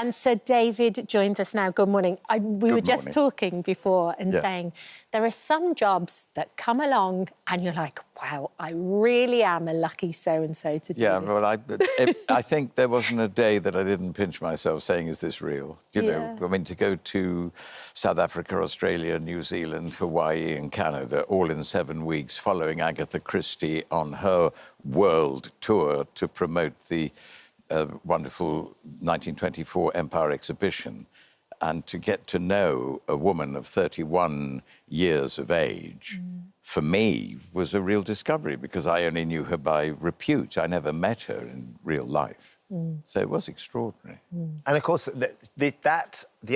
And Sir David joins us now. Good morning. We were just talking before and saying there are some jobs that come along and you're like, wow, I really am a lucky so-and-so to do. Yeah, well, I think there wasn't a day that I didn't pinch myself saying, is this real? You know, I mean, to go to South Africa, Australia, New Zealand, Hawaii and Canada, all in 7 weeks, following Agatha Christie on her world tour to promote the wonderful 1924 Empire exhibition, and to get to know a woman of 31 years of age, for me, was a real discovery, because I only knew her by repute. I never met her in real life. So it was extraordinary. And, of course, the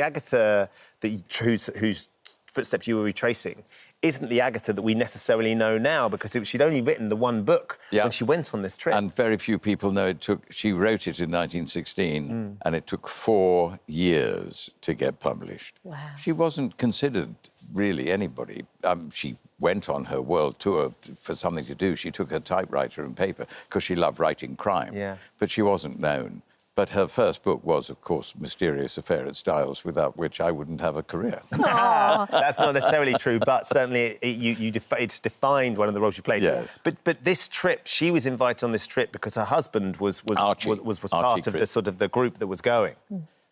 Agatha whose footsteps you were retracing isn't the Agatha that we necessarily know now, because she'd only written the one book when she went on this trip. And very few people know she wrote it in 1916, and it took 4 years to get published. Wow. She wasn't considered really anybody. She went on her world tour for something to do. She took her typewriter and paper because she loved writing crime. Yeah. But she wasn't known. But her first book was, of course, Mysterious Affair at Styles, without which I wouldn't have a career. That's not necessarily true, but certainly it's defined one of the roles you played. Yes. But this trip, she was invited on this trip because her husband was part of the sort of the group that was going.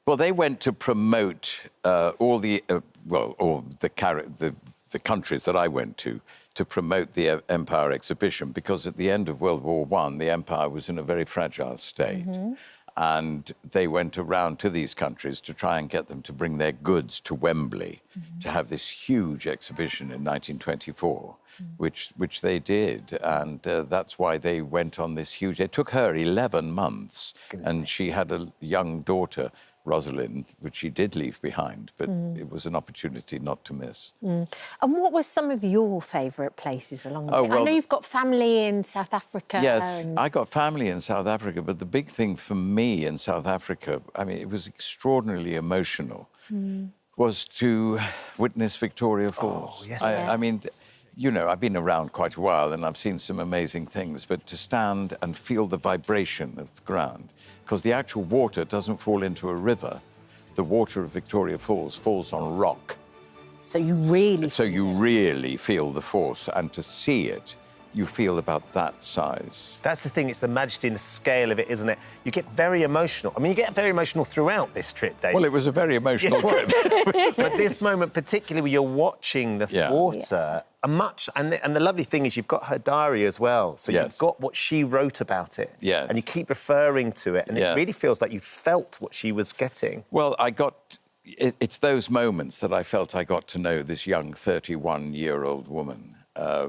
Well, they went to promote all the countries that I went to promote the Empire exhibition, because at the end of World War I, the Empire was in a very fragile state. And they went around to these countries to try and get them to bring their goods to Wembley to have this huge exhibition in 1924, which they did. And that's why they went on this huge... It took her 11 months, and she had a young daughter, Rosalind, which she did leave behind, but it was an opportunity not to miss. And what were some of your favourite places along the way? Well, I know you've got family in South Africa. Yes, I got family in South Africa, but the big thing for me in South Africa, I mean, it was extraordinarily emotional, was to witness Victoria Falls. Oh, yes. I mean, you know, I've been around quite a while and I've seen some amazing things, but to stand and feel the vibration of the ground, because the actual water doesn't fall into a river. The water of Victoria Falls falls on rock. So you really feel the force, and to see it, you feel about that size. That's the thing, it's the majesty and the scale of it, isn't it? You get very emotional. I mean, you get very emotional throughout this trip, Dave. Well, it was a very emotional trip. But this moment, particularly where you're watching the water, and the lovely thing is you've got her diary as well. So you've got what she wrote about it. Yes. And you keep referring to it, and it really feels like you felt what she was getting. Well, it's those moments that I felt I got to know this young 31-year-old woman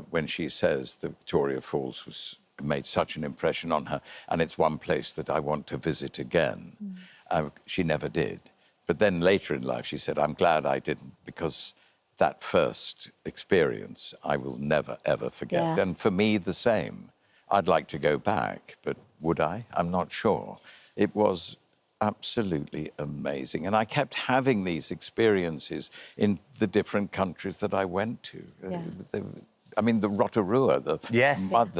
when she says the Victoria Falls made such an impression on her, and it's one place that I want to visit again. She never did. But then later in life, she said, I'm glad I didn't, because that first experience I will never, ever forget. And for me, the same. I'd like to go back, but would I? I'm not sure. It was absolutely amazing. And I kept having these experiences in the different countries that I went to. I mean, the Rotorua, the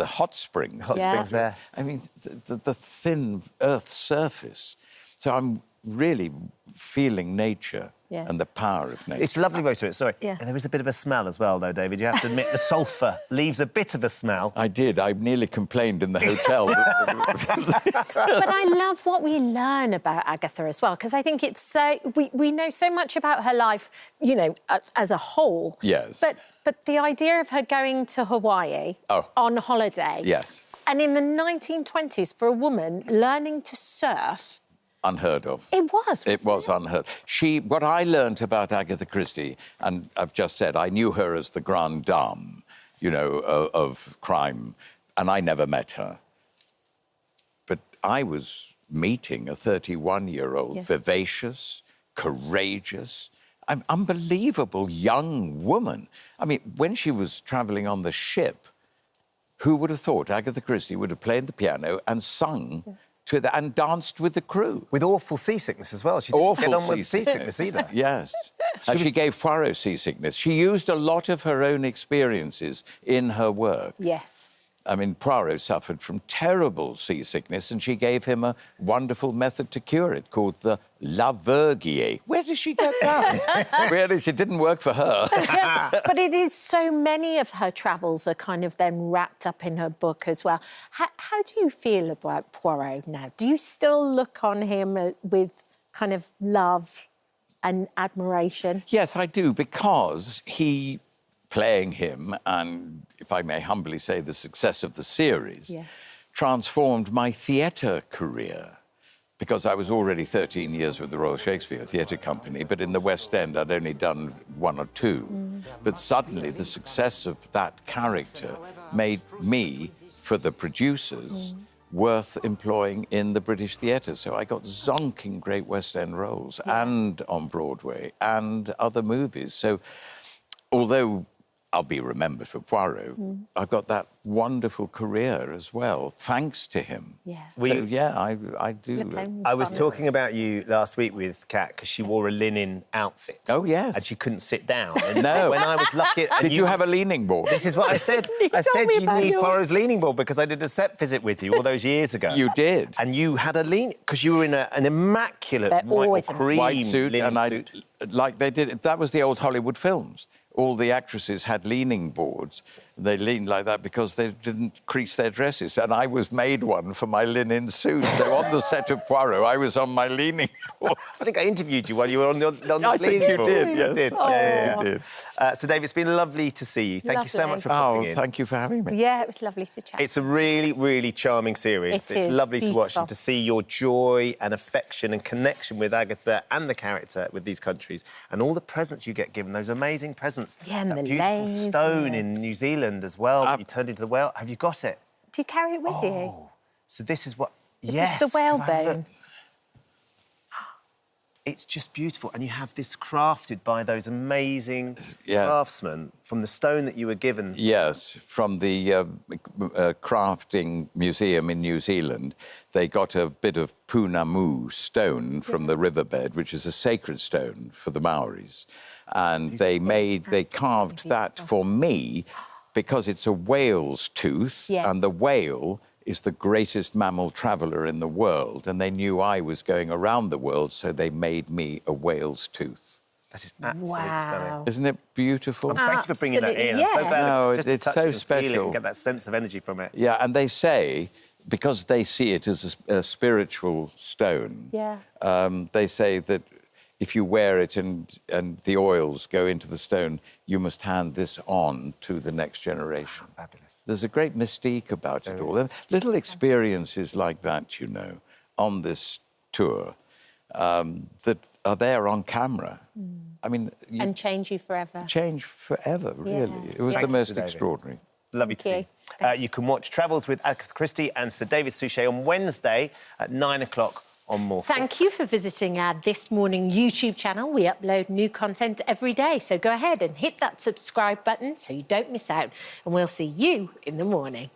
hot springs. Hot springs there. I mean, the thin Earth's surface. So I'm really feeling nature and the power of nature. It's lovely, Rota, sorry. And there is a bit of a smell as well, though, David. You have to admit, the sulphur leaves a bit of a smell. I did. I nearly complained in the hotel. But I love what we learn about Agatha as well, because I think it's so... We know so much about her life, you know, as a whole. Yes. But the idea of her going to Hawaii on holiday... Yes. And in the 1920s, for a woman, learning to surf... Unheard of. It was, It was unheard. What I learnt about Agatha Christie, and I've just said, I knew her as the grande dame, you know, of crime, and I never met her. But I was meeting a 31-year-old, vivacious, courageous, an unbelievable young woman. I mean, when she was travelling on the ship, who would have thought Agatha Christie would have played the piano and sung and danced with the crew. With awful seasickness as well. She didn't get on with seasickness either. Yes. And she gave Poirot seasickness. She used a lot of her own experiences in her work. Yes. I mean, Poirot suffered from terrible seasickness, and she gave him a wonderful method to cure it called the Lavergier. Where did she get that? Really, it didn't work for her. But it is so many of her travels are kind of then wrapped up in her book as well. How do you feel about Poirot now? Do you still look on him with kind of love and admiration? Yes, I do, because he, playing him, and if I may humbly say the success of the series, transformed my theatre career. Because I was already 13 years with the Royal Shakespeare Theatre Company, but in the West End I'd only done 1 or 2. But suddenly the success of that character made me, for the producers, worth employing in the British theatre. So I got zonking great West End roles, and on Broadway, and other movies. So although I'll be remembered for Poirot, I've got that wonderful career as well, thanks to him. Yeah. I do. I was talking about you last week with Kat because she wore a linen outfit. Oh, yes. And she couldn't sit down. And no. When I was lucky... Did you have a leaning board? This is what I said. I said you need Poirot's leaning board because I did a set visit with you all those years ago. You did. And you had a lean... Because you were in an immaculate white suit, and like they did... That was the old Hollywood films. All the actresses had leaning boards. They leaned like that because they didn't crease their dresses. And I was made one for my linen suit. So on the set of Poirot, I was on my leaning board. I think I interviewed you while you were on the leaning board. I think you did, yes. You did. You did. So, Dave, it's been lovely to see you. Thank you so much for popping in. Thank you for having me. Yeah, it was lovely to chat. It's a really, really charming series. It's lovely to watch and to see your joy and affection and connection with Agatha and the character with these countries and all the presents you get given, those amazing presents. Yeah, and that the beautiful stone in New Zealand as well. You turned into the whale. Have you got it? Do you carry it with you? So this is what... This is the whale bone. It's just beautiful. And you have this crafted by those amazing craftsmen from the stone that you were given. Yes, from the crafting museum in New Zealand. They got a bit of Punamu stone from the riverbed, which is a sacred stone for the Maoris. And they carved that for me because it's a whale's tooth, and the whale is the greatest mammal traveller in the world, and they knew I was going around the world, so they made me a whale's tooth. That is absolutely stunning. Isn't it beautiful? Thank you for bringing that in. Yeah. I'm so glad No, just it's so special. And get that sense of energy from it. Yeah, and they say, because they see it as a spiritual stone, they say that if you wear it and the oils go into the stone, you must hand this on to the next generation. Fabulous. There's a great mystique about it all. Little experiences like that, you know, on this tour that are there on camera. I mean... and change you forever. Change forever, really. It was the most extraordinary. Lovely to see you. You can watch Travels with Agatha Christie and Sir David Suchet on Wednesday at 9 o'clock. Thank you for visiting our This Morning YouTube channel. We upload new content every day, so go ahead and hit that subscribe button so you don't miss out. And we'll see you in the morning.